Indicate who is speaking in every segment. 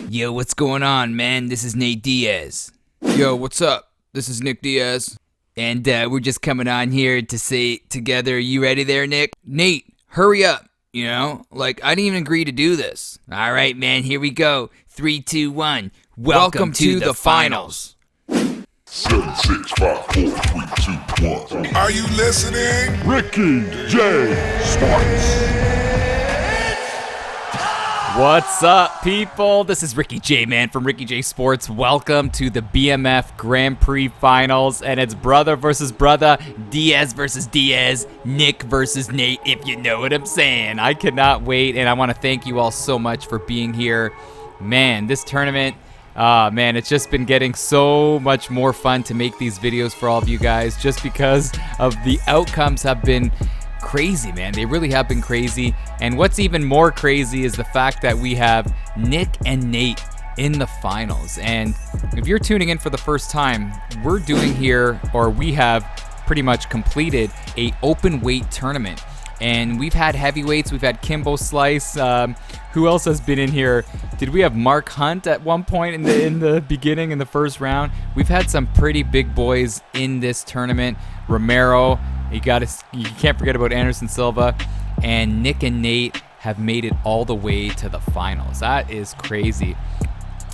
Speaker 1: Yo, what's going on, man? This is Nate Diaz. Yo, what's up? This is Nick Diaz. And we're just coming on here to say together, you ready there, Nick? Nate, hurry up. You know, like, I didn't even agree to do this. All right, man, here we go. 3, 2, 1. Welcome to the finals.
Speaker 2: 7, 6, 5, 4, 3, 2, 1.
Speaker 3: Are you listening?
Speaker 2: Ricky J. Sports.
Speaker 4: What's up, people? This is Ricky J, man, from Ricky J Sports. Welcome to the BMF Grand Prix Finals, and it's brother versus brother, Diaz versus Diaz, Nick versus Nate, if you know what I'm saying. I cannot wait, and I want to thank you all so much for being here. Man, this tournament, it's just been getting so much more fun to make these videos for all of you guys, just because of the outcomes have been crazy, man. They really have been crazy. And what's even more crazy is the fact that we have Nick and Nate in the finals. And if you're tuning in for the first time, we're doing here, or we have pretty much completed a open weight tournament. And we've had heavyweights, we've had Kimbo Slice. Who else has been in here? Did we have Mark Hunt at one point in the beginning, in the first round? We've had some pretty big boys in this tournament. Romero, you can't forget about Anderson Silva, and Nick and Nate have made it all the way to the finals. That is crazy,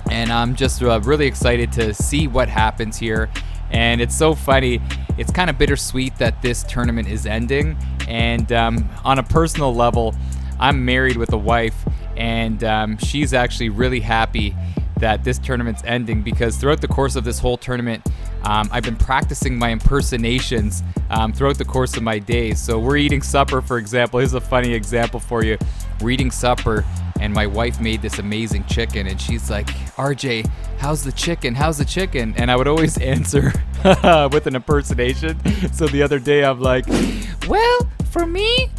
Speaker 4: and I'm just really excited to see what happens here. And it's so funny. It's kind of bittersweet that this tournament is ending. And on a personal level, I'm married with a wife, and she's actually really happy that this tournament's ending, because throughout the course of this whole tournament, I've been practicing my impersonations throughout the course of my days. So we're eating supper, for example. Here's a funny example for you. We're eating supper, and my wife made this amazing chicken, and she's like, RJ, how's the chicken? How's the chicken? And I would always answer with an impersonation. So the other day I'm like, well, for me,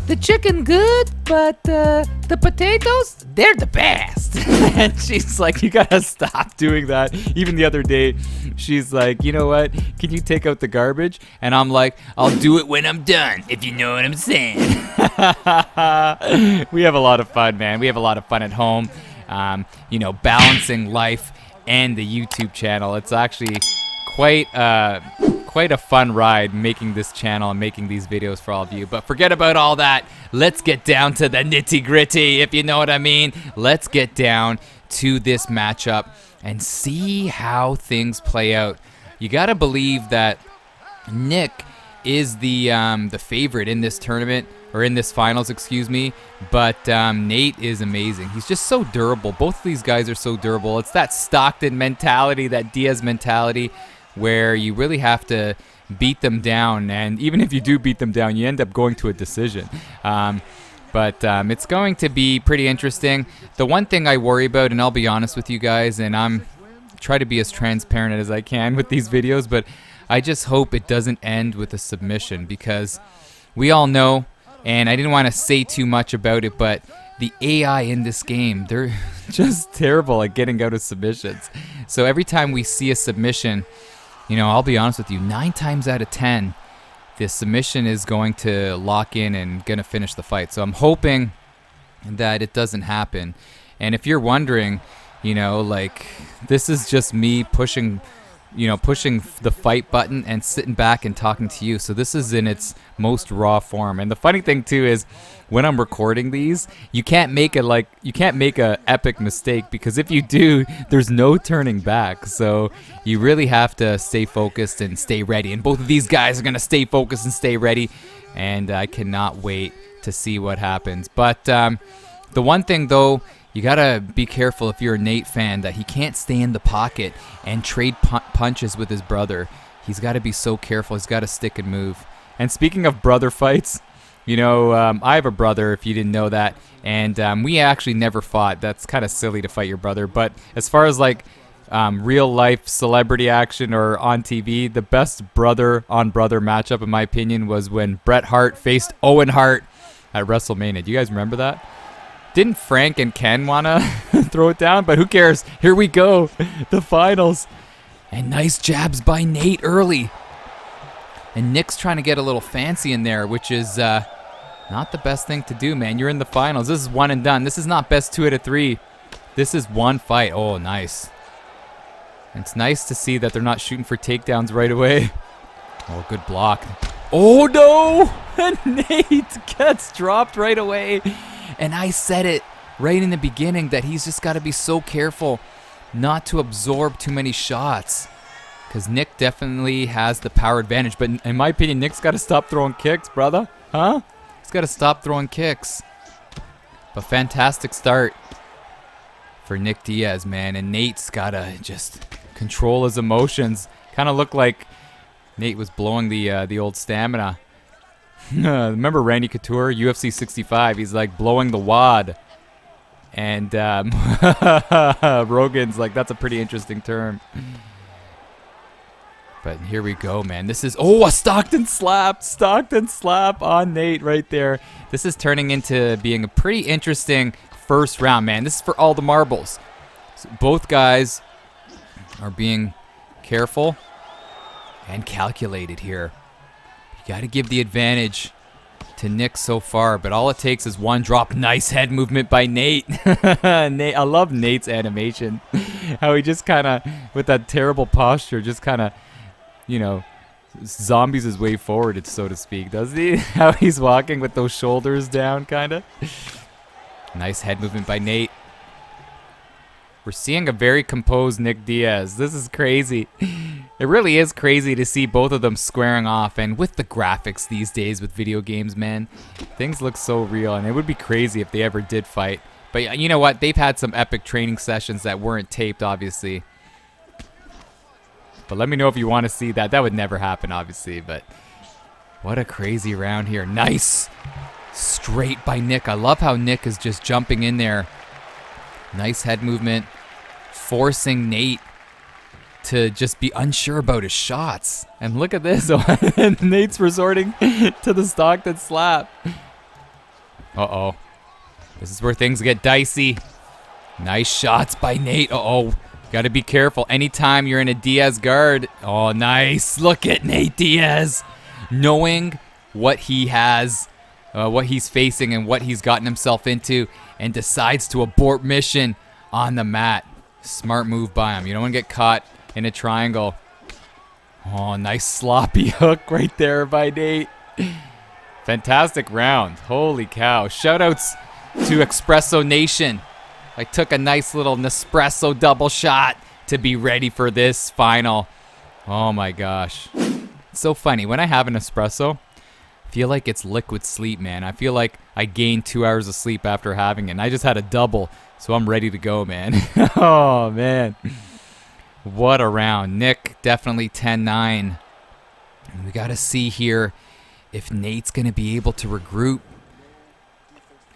Speaker 4: the chicken good, but the potatoes, they're the best. And she's like, you gotta stop doing that. Even the other day, she's like, you know what? Can you take out the garbage? And I'm like, I'll do it when I'm done, if you know what I'm saying. We have a lot of fun, man. We have a lot of fun at home. Balancing life and the YouTube channel. It's actually quite a fun ride making this channel and making these videos for all of you. But forget about all that. Let's get down to the nitty gritty, if you know what I mean. Let's get down to this matchup and see how things play out. You gotta believe that Nick is the favorite in this tournament, or in this finals, excuse me. But Nate is amazing. He's just so durable. Both of these guys are so durable. It's that Stockton mentality, that Diaz mentality, where you really have to beat them down, and even if you do beat them down, you end up going to a decision. But it's going to be pretty interesting. The one thing I worry about, and I'll be honest with you guys, and I'm try to be as transparent as I can with these videos, but I just hope it doesn't end with a submission, because we all know, and I didn't want to say too much about it, but the AI in this game, they're just terrible at getting out of submissions. So every time we see a submission, I'll be honest with you, 9 times out of 10, the submission is going to lock in and going to finish the fight. So I'm hoping that it doesn't happen. And if you're wondering, this is just me pushing the fight button and sitting back and talking to you. So this is in its most raw form. And the funny thing too is, when I'm recording these, you can't make a epic mistake, because if you do, there's no turning back. So you really have to stay focused and stay ready. And both of these guys are gonna stay focused and stay ready. And I cannot wait to see what happens. But the one thing though, you gotta be careful if you're a Nate fan, that he can't stay in the pocket and trade punches with his brother. He's got to be so careful. He's got to stick and move. And speaking of brother fights, I have a brother, if you didn't know that, and we actually never fought. That's kind of silly to fight your brother. But as far as real life celebrity action or on TV, the best brother on brother matchup, in my opinion, was when Bret Hart faced Owen Hart at WrestleMania. Do you guys remember that? Didn't Frank and Ken want to throw it down? But who cares? Here we go. The finals. And nice jabs by Nate early. And Nick's trying to get a little fancy in there, which is not the best thing to do, man. You're in the finals. This is one and done. This is not best 2 out of 3. This is one fight. Oh, nice. It's nice to see that they're not shooting for takedowns right away. Oh, good block. Oh, no! And Nate gets dropped right away. And I said it right in the beginning that he's just got to be so careful not to absorb too many shots. Because Nick definitely has the power advantage. But in my opinion, Nick's got to stop throwing kicks, brother. Huh? He's got to stop throwing kicks. But fantastic start for Nick Diaz, man. And Nate's got to just control his emotions. Kind of looked like Nate was blowing the old stamina. Remember Randy Couture, UFC 65? He's like blowing the wad. And Rogan's like, that's a pretty interesting term. But here we go, man. This is, oh, a Stockton slap. Stockton slap on Nate right there. This is turning into being a pretty interesting first round, man. This is for all the marbles. So both guys are being careful and calculated here. You got to give the advantage to Nick so far, but all it takes is one drop. Nice head movement by Nate. Nate, I love Nate's animation. How he just kind of, with that terrible posture, just kind of, you know, zombies his way forward, so to speak, doesn't he? How he's walking with those shoulders down, kind of. Nice head movement by Nate. We're seeing a very composed Nick Diaz. This is crazy. It really is crazy to see both of them squaring off. And with the graphics these days with video games, man, things look so real. And it would be crazy if they ever did fight. But you know what? They've had some epic training sessions that weren't taped, obviously. But let me know if you want to see that. That would never happen, obviously. But what a crazy round here. Nice. Straight by Nick. I love how Nick is just jumping in there. Nice head movement. Forcing Nate to just be unsure about his shots. And look at this. And Nate's resorting to the Stockton slap. Uh-oh. This is where things get dicey. Nice shots by Nate. Uh-oh. Got to be careful. Anytime you're in a Diaz guard. Oh, nice. Look at Nate Diaz. Knowing what he has, what he's facing and what he's gotten himself into, and decides to abort mission on the mat. Smart move by him. You don't want to get caught in a triangle. Oh, nice sloppy hook right there by Nate. Fantastic round. Holy cow. Shoutouts to Espresso Nation. I took a nice little Nespresso double shot to be ready for this final. Oh my gosh. It's so funny. When I have an espresso, I feel like it's liquid sleep, man. I feel like I gained 2 hours of sleep after having it. And I just had a double, so I'm ready to go, man. Oh, man. What a round. Nick, definitely 10-9. And we got to see here if Nate's going to be able to regroup.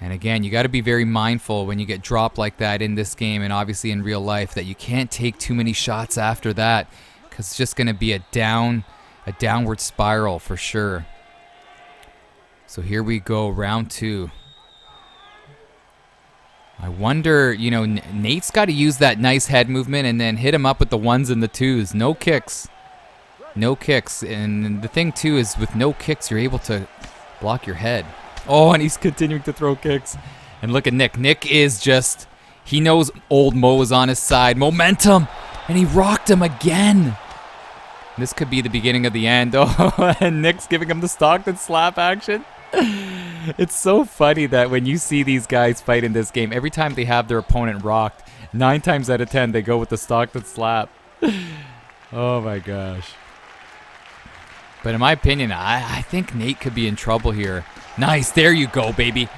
Speaker 4: And again, you got to be very mindful when you get dropped like that in this game and obviously in real life that you can't take too many shots after that because it's just going to be a downward spiral for sure. So here we go, round 2. I wonder, you know, Nate's got to use that nice head movement and then hit him up with the 1s and the 2s. No kicks. No kicks. And the thing, too, is with no kicks, you're able to block your head. Oh, and he's continuing to throw kicks. And look at Nick. Nick is just, he knows old Mo is on his side. Momentum. And he rocked him again. This could be the beginning of the end. Oh, and Nick's giving him the Stockton slap action. It's so funny that when you see these guys fight in this game, every time they have their opponent rocked, 9 times out of 10, they go with the Stockton slap. Oh, my gosh. But in my opinion, I think Nate could be in trouble here. Nice. There you go, baby.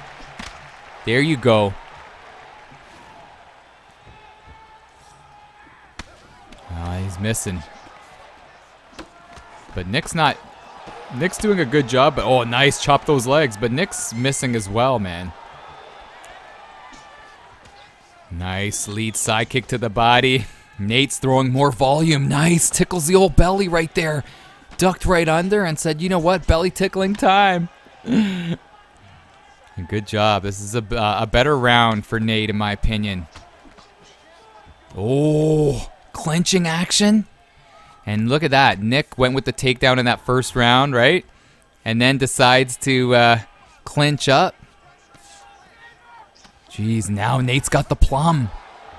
Speaker 4: There you go. He's missing. But Nick's doing a good job. But oh, nice. Chop those legs. But Nick's missing as well, man. Nice lead side kick to the body. Nate's throwing more volume. Nice. Tickles the old belly right there. Ducked right under and said, you know what? Belly tickling time. Good job. This is a better round for Nate, in my opinion. Oh, clinching action. And look at that. Nick went with the takedown in that first round, right? And then decides to clinch up. Jeez, now Nate's got the plum.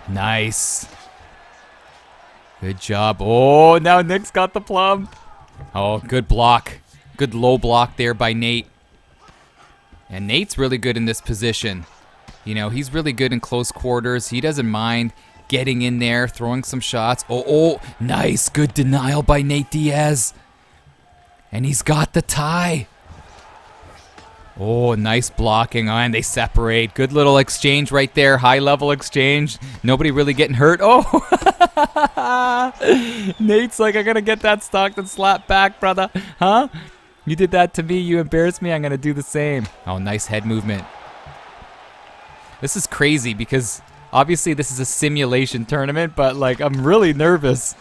Speaker 4: Nice. Good job. Oh, now Nick's got the plum. Oh, good block. Good low block there by Nate. And Nate's really good in this position. You know, he's really good in close quarters. He doesn't mind getting in there, throwing some shots. Oh, nice. Good denial by Nate Diaz. And he's got the tie. Oh, nice blocking. And they separate. Good little exchange right there. High-level exchange. Nobody really getting hurt. Oh! Nate's like, I'm going to get that stocked and slap back, brother. Huh? You did that to me. You embarrassed me. I'm going to do the same. Oh, nice head movement. This is crazy because obviously this is a simulation tournament, but like I'm really nervous.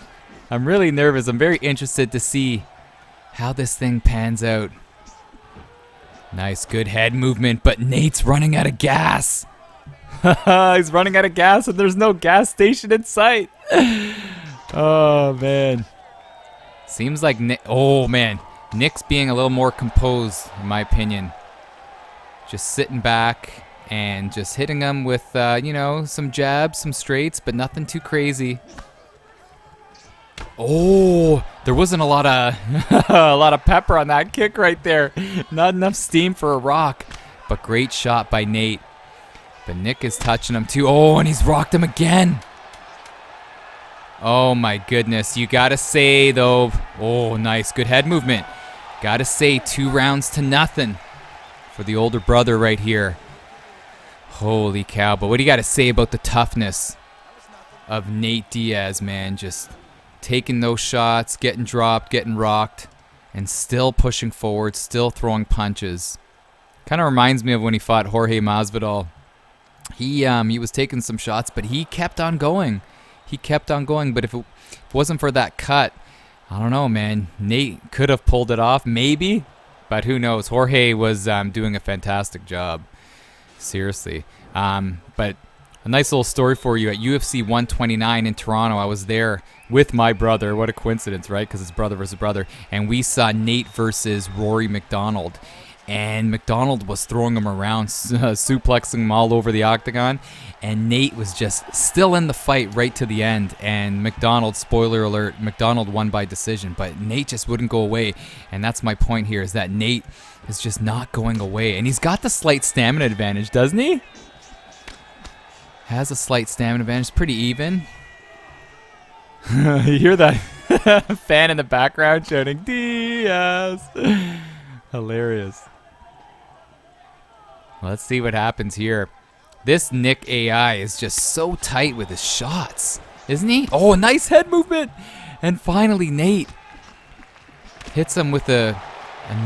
Speaker 4: I'm very interested to see how this thing pans out. Nice, good head movement, but Nate's running out of gas. He's running out of gas and there's no gas station in sight. Oh, man. Seems like Nick's being a little more composed, in my opinion. Just sitting back and just hitting them with, some jabs, some straights, but nothing too crazy. Oh, there wasn't a lot of a lot of pepper on that kick right there. Not enough steam for a rock, but great shot by Nate. But Nick is touching him too. Oh, and he's rocked him again. Oh my goodness, you gotta say though. Oh, nice, good head movement. Gotta say 2 rounds to nothing for the older brother right here. Holy cow, but what do you gotta say about the toughness of Nate Diaz, man? Just taking those shots, getting dropped, getting rocked, and still pushing forward, still throwing punches. Kind of reminds me of when he fought Jorge Masvidal. He was taking some shots, but he kept on going. But if it wasn't for that cut, I don't know, man. Nate could have pulled it off, maybe, but who knows? Jorge was doing a fantastic job. Seriously. But a nice little story for you. At UFC 129 in Toronto, I was there with my brother. What a coincidence, right? Because it's brother versus brother. And we saw Nate versus Rory McDonald. And McDonald was throwing him around, suplexing him all over the octagon. And Nate was just still in the fight right to the end. And McDonald, spoiler alert, McDonald won by decision. But Nate just wouldn't go away. And that's my point here, is that Nate is just not going away. And he's got the slight stamina advantage, doesn't he? Has a slight stamina advantage. Pretty even. You hear that fan in the background shouting, Diaz. Hilarious. Let's see what happens here. This Nick AI is just so tight with his shots, isn't he? Oh, nice head movement. And finally, Nate hits him with a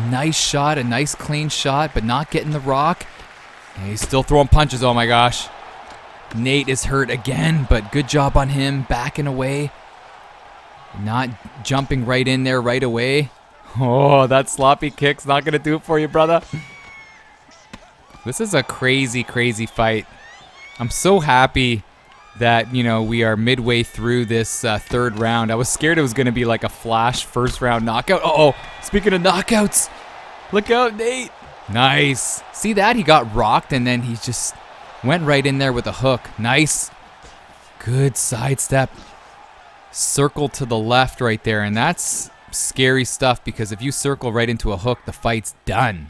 Speaker 4: nice shot, a nice clean shot, but not getting the rock. And he's still throwing punches. Oh, my gosh. Nate is hurt again, but good job on him backing away. Not jumping right in there right away. Oh, that sloppy kick's not going to do it for you, brother. This is a crazy, crazy fight. I'm so happy that, we are midway through this third round. I was scared it was going to be like a flash first round knockout. Uh-oh, speaking of knockouts, look out, Nate. Nice. See that? He got rocked and then he just went right in there with a hook. Nice. Good sidestep. Circle to the left right there, and that's scary stuff because if you circle right into a hook, the fight's done.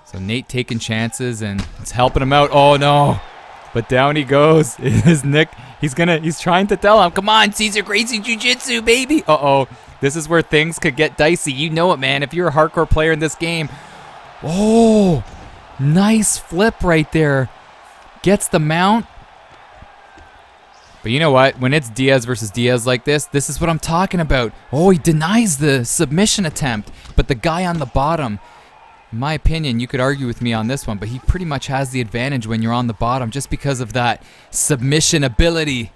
Speaker 4: So Nate taking chances and it's helping him out. Oh no. But down he goes. Is Nick, he's trying to tell him, come on, Caesar Gracie Jiu-Jitsu, baby. Uh-oh. This is where things could get dicey. You know it, man. If you're a hardcore player in this game. Oh, nice flip right there. Gets the mount. But you know what? When it's Diaz versus Diaz like this is what I'm talking about. Oh, he denies the submission attempt. But the guy on the bottom, in my opinion, you could argue with me on this one, but he pretty much has the advantage when you're on the bottom just because of that submission ability.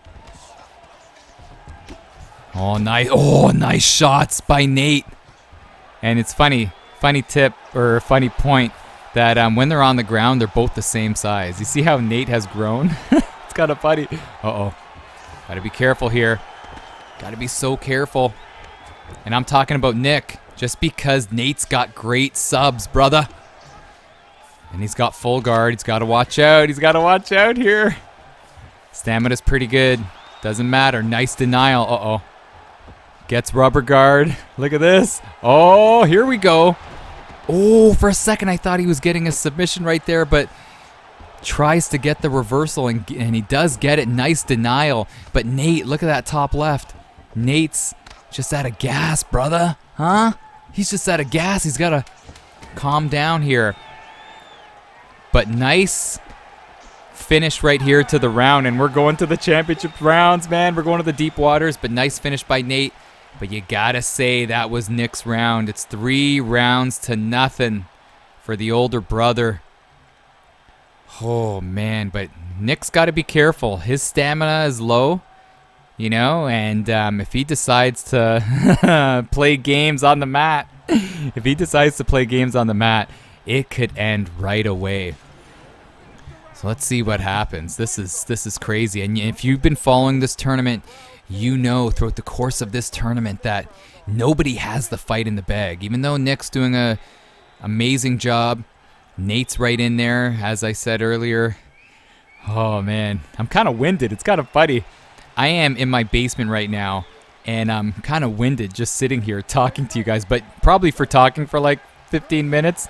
Speaker 4: Oh, nice. Oh, nice shots by Nate. And it's funny tip or funny point that when they're on the ground, they're both the same size. You see how Nate has grown? It's kind of funny. Uh-oh. Gotta be careful here. Gotta be so careful. And I'm talking about Nick, just because Nate's got great subs, brother. And he's got full guard. He's got to watch out. He's got to watch out here. Stamina's pretty good. Doesn't matter. Nice denial. Uh-oh. Gets rubber guard. Look at this. Oh, here we go. Oh, for a second I thought he was getting a submission right there, but tries to get the reversal, and he does get it. Nice denial. But Nate, look at that top left. Nate's just out of gas, brother. Huh? He's just out of gas. He's got to calm down here. But nice finish right here to the round, and we're going to the championship rounds, man. We're going to the deep waters, but nice finish by Nate. But you gotta say that was Nick's round. It's 3 rounds to nothing for the older brother. Oh, man, but Nick's got to be careful. His stamina is low, you know, and if he decides to play games on the mat, it could end right away. So let's see what happens. This is crazy. And if you've been following this tournament, you know throughout the course of this tournament that nobody has the fight in the bag. Even though Nick's doing a amazing job, Nate's right in there, as I said earlier. Oh, man. I'm kind of winded. It's kind of funny. I am in my basement right now, and I'm kind of winded just sitting here talking to you guys. But probably for talking for like 15 minutes,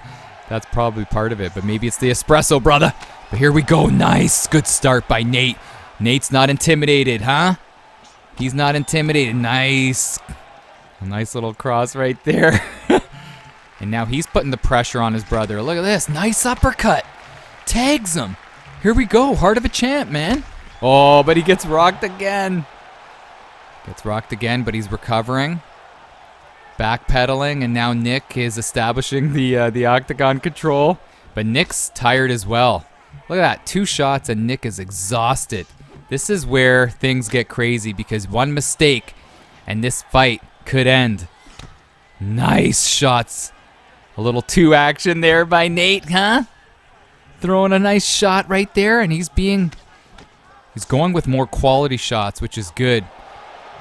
Speaker 4: that's probably part of it. But maybe it's the espresso, brother. But here we go. Nice. Good start by Nate. Nate's not intimidated, huh? He's not intimidated. Nice. A nice little cross right there. And now he's putting the pressure on his brother. Look at this. Nice uppercut. Tags him. Here we go. Heart of a champ, man. Oh, but he gets rocked again. Gets rocked again, but he's recovering. Backpedaling, and now Nick is establishing the octagon control. But Nick's tired as well. Look at that. 2 shots, and Nick is exhausted. This is where things get crazy, because one mistake, and this fight could end. Nice shots. A little 2 action there by Nate, huh? Throwing a nice shot right there, and he's going with more quality shots, which is good.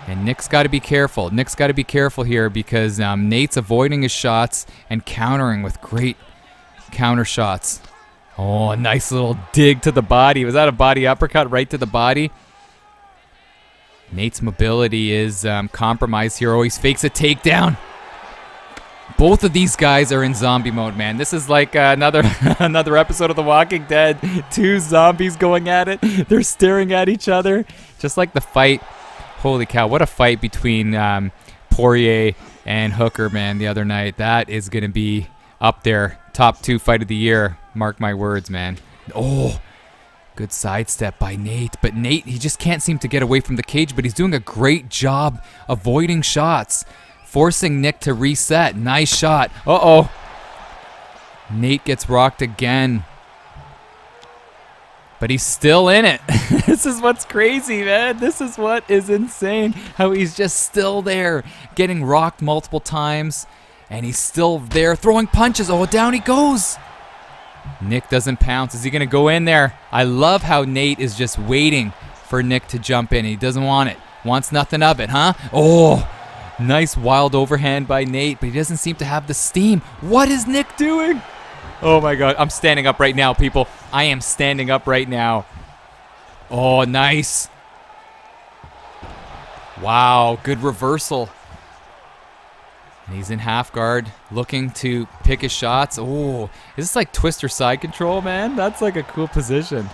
Speaker 4: And Nick's got to be careful. Nick's got to be careful here, because Nate's avoiding his shots and countering with great counter shots. Oh, a nice little dig to the body. Was that a body uppercut right to the body? Nate's mobility is compromised here. Oh, he fakes a takedown. Both of these guys are in zombie mode, man. This is like another episode of The Walking Dead. 2 zombies going at it. They're staring at each other. Just like the fight. Holy cow, what a fight between Poirier and Hooker, man, the other night. That is going to be up there. Top 2 fight of the year. Mark my words, man. Oh, good sidestep by Nate. But Nate, he just can't seem to get away from the cage, but he's doing a great job avoiding shots. Forcing Nick to reset. Nice shot. Uh-oh. Nate gets rocked again. But he's still in it. This is what's crazy, man. This is what is insane. How he's just still there. Getting rocked multiple times. And he's still there throwing punches. Oh, down he goes. Nick doesn't pounce. Is he going to go in there? I love how Nate is just waiting for Nick to jump in. He doesn't want it. Wants nothing of it, huh? Oh. Nice wild overhand by Nate, but he doesn't seem to have the steam. What is Nick doing? Oh my God, I'm standing up right now, people. I am standing up right now. Oh, nice. Wow, good reversal. And he's in half guard, looking to pick his shots. Oh, is this like twister side control, man? That's like a cool position.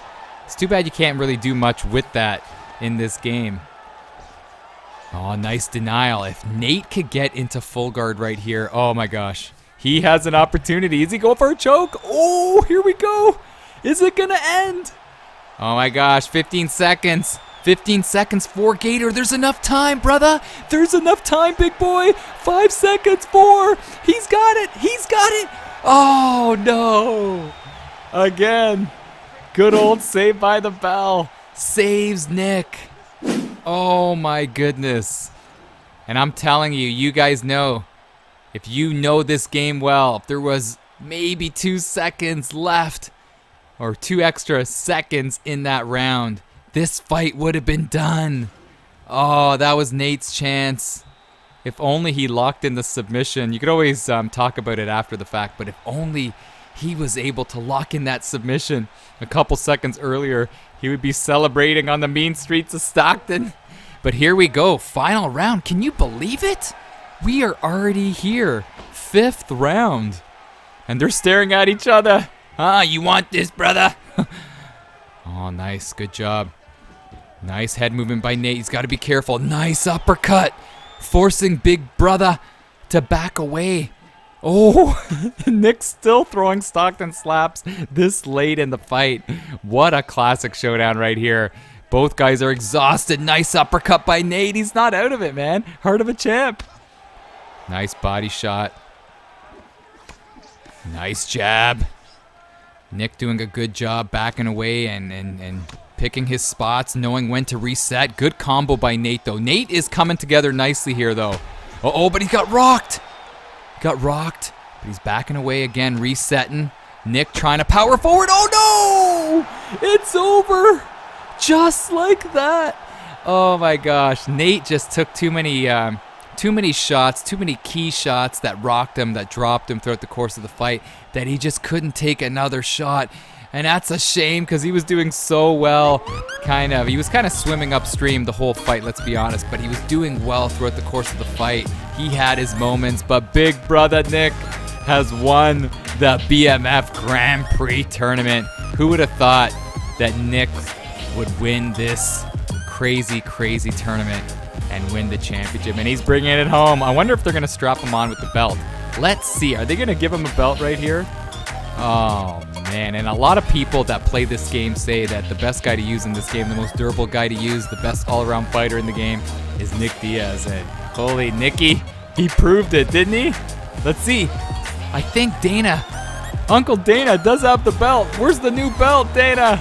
Speaker 4: It's too bad you can't really do much with that in this game. Oh, nice denial. If Nate could get into full guard right here, oh my gosh. He has an opportunity. Is he going for a choke? Oh, here we go. Is it going to end? Oh my gosh, 15 seconds. 15 seconds for Gator. There's enough time, brother. There's enough time, big boy. 5 seconds, 4. He's got it. He's got it. Oh, no. Again. Good old Saved by the Bell. Saves Nick. Oh my goodness. And I'm telling you, you guys know, if you know this game well, if there was maybe 2 seconds left or 2 extra seconds in that round, this fight would have been done. Oh, that was Nate's chance. If only he locked in the submission. You could always talk about it after the fact, but if only he was able to lock in that submission. A couple seconds earlier, he would be celebrating on the mean streets of Stockton. But here we go, final round. Can you believe it? We are already here, 5th round. And they're staring at each other.
Speaker 1: You want this, brother?
Speaker 4: Oh, nice, good job. Nice head movement by Nate. He's got to be careful. Nice uppercut, forcing big brother to back away. Oh, Nick's still throwing Stockton slaps this late in the fight. What a classic showdown right here. Both guys are exhausted. Nice uppercut by Nate. He's not out of it, man. Heart of a champ. Nice body shot. Nice jab. Nick doing a good job backing away and picking his spots, knowing when to reset. Good combo by Nate, though. Nate is coming together nicely here, though. Uh-oh, but he got rocked. Got rocked, but he's backing away again, resetting. Nick trying to power forward. Oh, no! It's over. Just like that. Oh, my gosh. Nate just took too many shots, too many key shots that rocked him, that dropped him throughout the course of the fight, that he just couldn't take another shot. And that's a shame because he was doing so well. He was kind of swimming upstream the whole fight, let's be honest, but he was doing well throughout the course of the fight. He had his moments, but big brother Nick has won the BMF Grand Prix tournament. Who would have thought that Nick would win this crazy, crazy tournament and win the championship? And he's bringing it home. I wonder if they're going to strap him on with the belt. Let's see. Are they going to give him a belt right here? Oh, man. And a lot of people that play this game say that the best guy to use in this game, the most durable guy to use, the best all-around fighter in the game is Nick Diaz. And holy Nicky, he proved it, didn't he? Let's see. I think Uncle Dana does have the belt. Where's the new belt, Dana?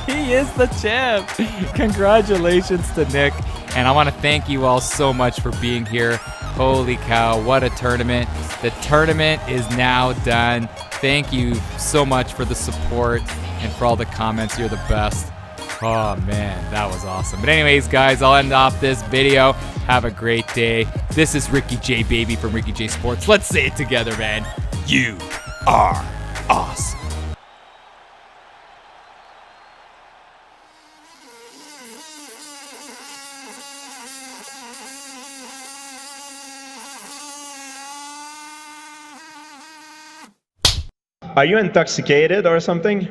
Speaker 4: He is the champ. Congratulations to Nick. And I want to thank you all so much for being here. Holy cow, what a tournament. The tournament is now done. Thank you so much for the support and for all the comments. You're the best. Oh, man, that was awesome. But anyways, guys, I'll end off this video. Have a great day. This is Ricky J, baby, from Ricky J Sports. Let's say it together, man. You are awesome.
Speaker 3: Are you intoxicated or something?